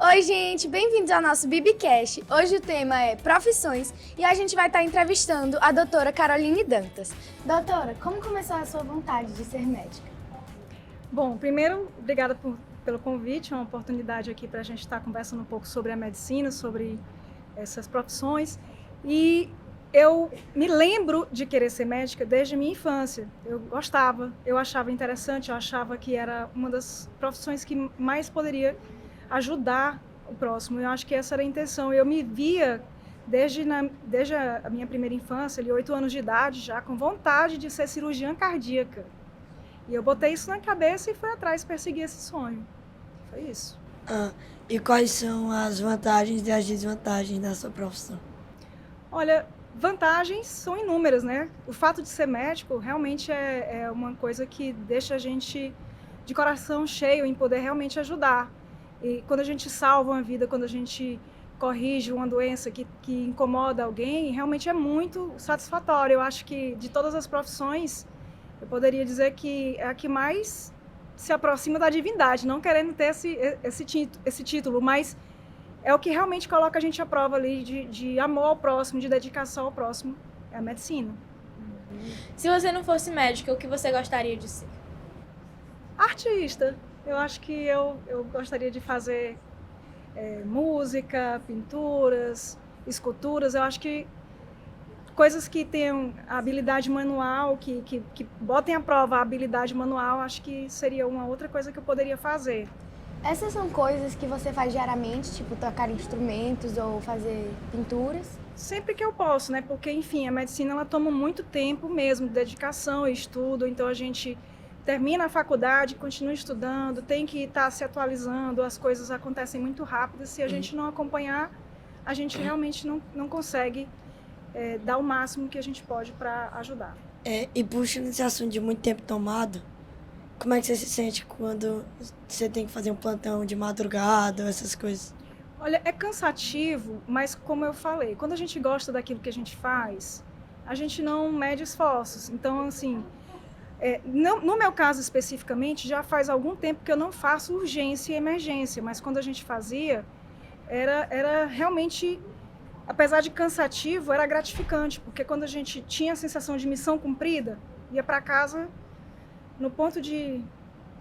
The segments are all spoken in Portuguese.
Oi, gente, bem-vindos ao nosso Bibicast. Hoje o tema é profissões e a gente vai estar entrevistando a doutora Caroline Dantas. Doutora, como começou a sua vontade de ser médica? Bom, primeiro, obrigada pelo convite, é uma oportunidade aqui para a gente estar conversando um pouco sobre a medicina, sobre essas profissões. E eu me lembro de querer ser médica desde a minha infância. Eu gostava, eu achava interessante, eu achava que era uma das profissões que mais poderia ajudar o próximo. Eu acho que essa era a intenção. Eu me via desde a minha primeira infância, ali, 8 anos de idade, já com vontade de ser cirurgiã cardíaca. E eu botei isso na cabeça e fui atrás perseguir esse sonho. Foi isso. E quais são as vantagens e as desvantagens da sua profissão? Olha, vantagens são inúmeras, né? O fato de ser médico realmente é uma coisa que deixa a gente de coração cheio em poder realmente ajudar. E quando a gente salva uma vida, quando a gente corrige uma doença que incomoda alguém, realmente é muito satisfatório. Eu acho que de todas as profissões, eu poderia dizer que é a que mais se aproxima da divindade, não querendo ter esse título, mas é o que realmente coloca a gente à prova ali de amor ao próximo, de dedicação ao próximo, é a medicina. Se você não fosse médica, o que você gostaria de ser? Artista. Eu acho que eu gostaria de fazer música, pinturas, esculturas. Eu acho que coisas que tenham a habilidade manual, que botem à prova a habilidade manual, acho que seria uma outra coisa que eu poderia fazer. Essas são coisas que você faz diariamente, tipo tocar instrumentos ou fazer pinturas? Sempre que eu posso, né? Porque, enfim, a medicina ela toma muito tempo mesmo, de dedicação e estudo, então a gente termina a faculdade, continua estudando, tem que estar se atualizando, as coisas acontecem muito rápido, se a gente não acompanhar, a gente realmente não consegue dar o máximo que a gente pode para ajudar. E puxando esse assunto de muito tempo tomado, como é que você se sente quando você tem que fazer um plantão de madrugada, essas coisas? Olha, é cansativo, mas como eu falei, quando a gente gosta daquilo que a gente faz, a gente não mede esforços. Então, assim, no meu caso especificamente, já faz algum tempo que eu não faço urgência e emergência, mas quando a gente fazia, era realmente, apesar de cansativo, era gratificante, porque quando a gente tinha a sensação de missão cumprida, ia para casa no ponto de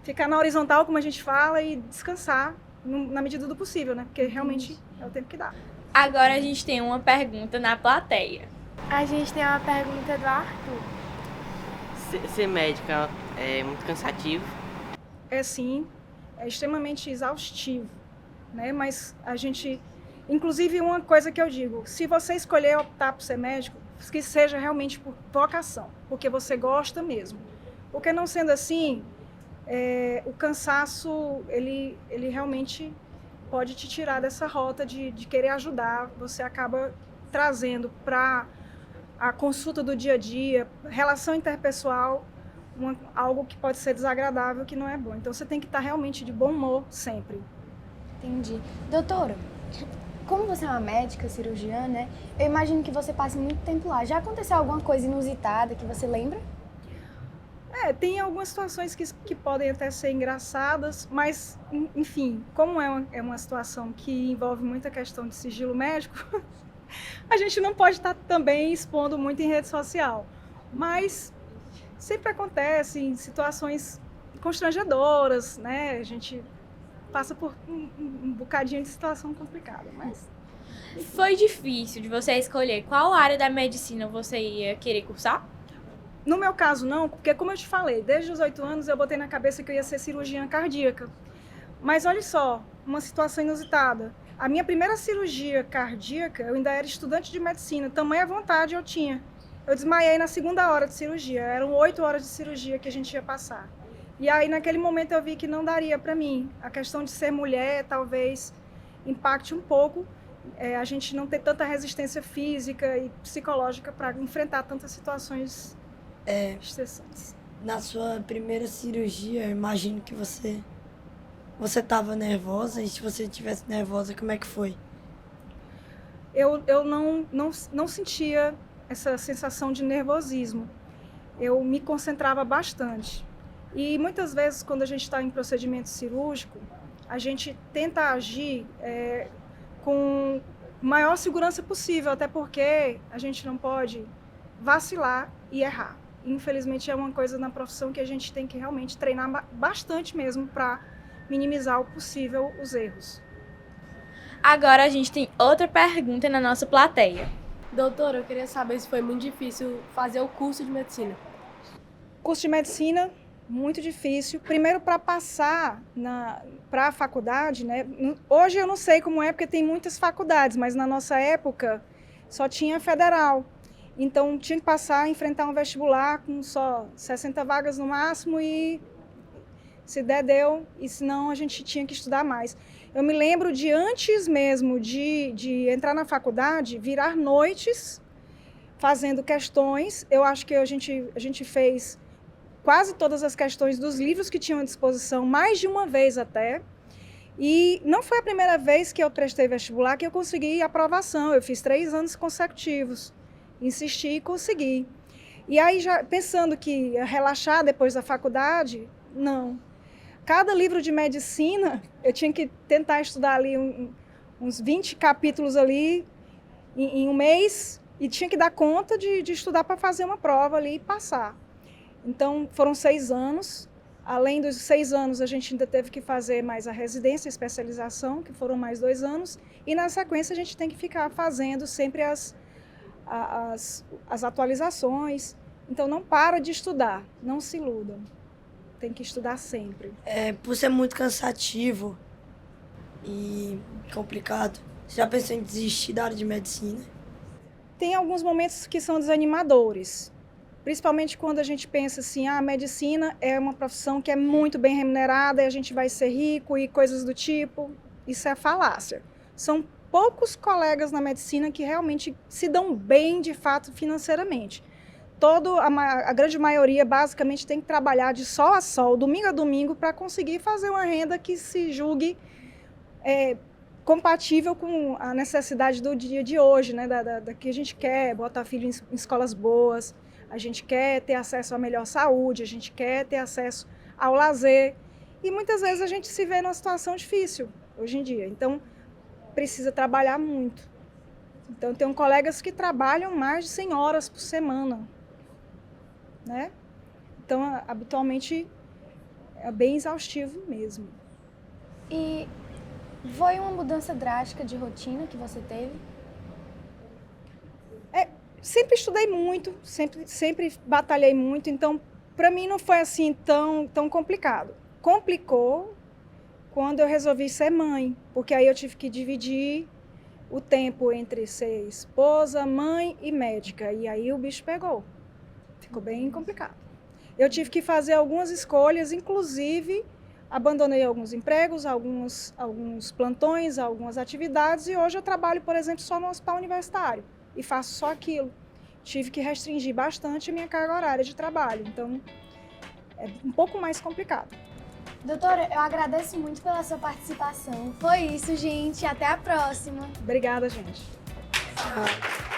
ficar na horizontal, como a gente fala, e descansar na medida do possível, né? Porque realmente é o tempo que dá. Agora a gente tem uma pergunta na plateia. A gente tem uma pergunta do Arthur. Ser médica é muito cansativo? É sim, é extremamente exaustivo, né? Mas a gente... Inclusive, uma coisa que eu digo, se você escolher optar por ser médico, que seja realmente por vocação, porque você gosta mesmo. Porque não sendo assim, o cansaço, ele realmente pode te tirar dessa rota de querer ajudar. Você acaba trazendo para a consulta do dia a dia, relação interpessoal, algo que pode ser desagradável, que não é bom. Então, você tem que estar realmente de bom humor sempre. Entendi. Doutora, como você é uma médica, cirurgiã, né? Eu imagino que você passe muito tempo lá. Já aconteceu alguma coisa inusitada que você lembra? Tem algumas situações que podem até ser engraçadas, mas, enfim, como é uma situação que envolve muita questão de sigilo médico, a gente não pode estar também expondo muito em rede social. Mas sempre acontece em situações constrangedoras, né? A gente passa por um bocadinho de situação complicada, mas... Foi difícil de você escolher qual área da medicina você ia querer cursar? No meu caso, não, porque como eu te falei, desde os 8 anos eu botei na cabeça que eu ia ser cirurgiã cardíaca. Mas olha só, uma situação inusitada. A minha primeira cirurgia cardíaca, eu ainda era estudante de medicina, tamanha vontade eu tinha. Eu desmaiei na segunda hora de cirurgia, eram 8 horas de cirurgia que a gente ia passar. E aí, naquele momento, eu vi que não daria para mim. A questão de ser mulher talvez impacte um pouco, a gente não ter tanta resistência física e psicológica para enfrentar tantas situações estressantes. Na sua primeira cirurgia, eu imagino que você estava nervosa, e se você estivesse nervosa, como é que foi? Eu não sentia essa sensação de nervosismo. Eu me concentrava bastante. E muitas vezes, quando a gente está em procedimento cirúrgico, a gente tenta agir com maior segurança possível, até porque a gente não pode vacilar e errar. Infelizmente, é uma coisa na profissão que a gente tem que realmente treinar bastante mesmo para minimizar o possível os erros. Agora a gente tem outra pergunta na nossa plateia. Doutora, eu queria saber se foi muito difícil fazer o curso de medicina. Curso de medicina, muito difícil. Primeiro, para passar para a faculdade, né? Hoje eu não sei como é, porque tem muitas faculdades, mas na nossa época só tinha federal. Então, tinha que passar, enfrentar um vestibular com só 60 vagas no máximo e se der, deu. E se não, a gente tinha que estudar mais. Eu me lembro de antes mesmo de entrar na faculdade, virar noites fazendo questões. Eu acho que a gente fez quase todas as questões dos livros que tinham à disposição, mais de uma vez até. E não foi a primeira vez que eu prestei vestibular que eu consegui aprovação. Eu fiz 3 anos consecutivos. Insisti e consegui. E aí, já pensando que ia relaxar depois da faculdade, não. Cada livro de medicina, eu tinha que tentar estudar ali uns 20 capítulos ali em um mês e tinha que dar conta de estudar para fazer uma prova ali e passar. Então, foram 6 anos. Além dos 6 anos, a gente ainda teve que fazer mais a residência e especialização, que foram mais 2 anos. E, na sequência, a gente tem que ficar fazendo sempre as atualizações. Então, não para de estudar, não se iludam. Tem que estudar sempre. Por ser muito cansativo e complicado, você já pensou em desistir da área de medicina? Tem alguns momentos que são desanimadores. Principalmente quando a gente pensa assim, a medicina é uma profissão que é muito bem remunerada e a gente vai ser rico e coisas do tipo. Isso é falácia. São poucos colegas na medicina que realmente se dão bem, de fato, financeiramente. A grande maioria, basicamente, tem que trabalhar de sol a sol, domingo a domingo, para conseguir fazer uma renda que se julgue compatível com a necessidade do dia de hoje, né? Da que a gente quer botar filho em escolas boas, a gente quer ter acesso à melhor saúde, a gente quer ter acesso ao lazer. E muitas vezes a gente se vê numa situação difícil hoje em dia. Então, precisa trabalhar muito. Então, tem colegas que trabalham mais de 100 horas por semana, né? Então, habitualmente, é bem exaustivo mesmo. E foi uma mudança drástica de rotina que você teve? Sempre estudei muito, sempre batalhei muito, então, para mim, não foi assim tão complicado. Complicou quando eu resolvi ser mãe, porque aí eu tive que dividir o tempo entre ser esposa, mãe e médica, e aí o bicho pegou. Ficou bem complicado. Eu tive que fazer algumas escolhas, inclusive abandonei alguns empregos, alguns plantões, algumas atividades, e hoje eu trabalho, por exemplo, só no hospital universitário e faço só aquilo. Tive que restringir bastante a minha carga horária de trabalho, então é um pouco mais complicado. Doutora, eu agradeço muito pela sua participação. Foi isso, gente. Até a próxima. Obrigada, gente. Ah,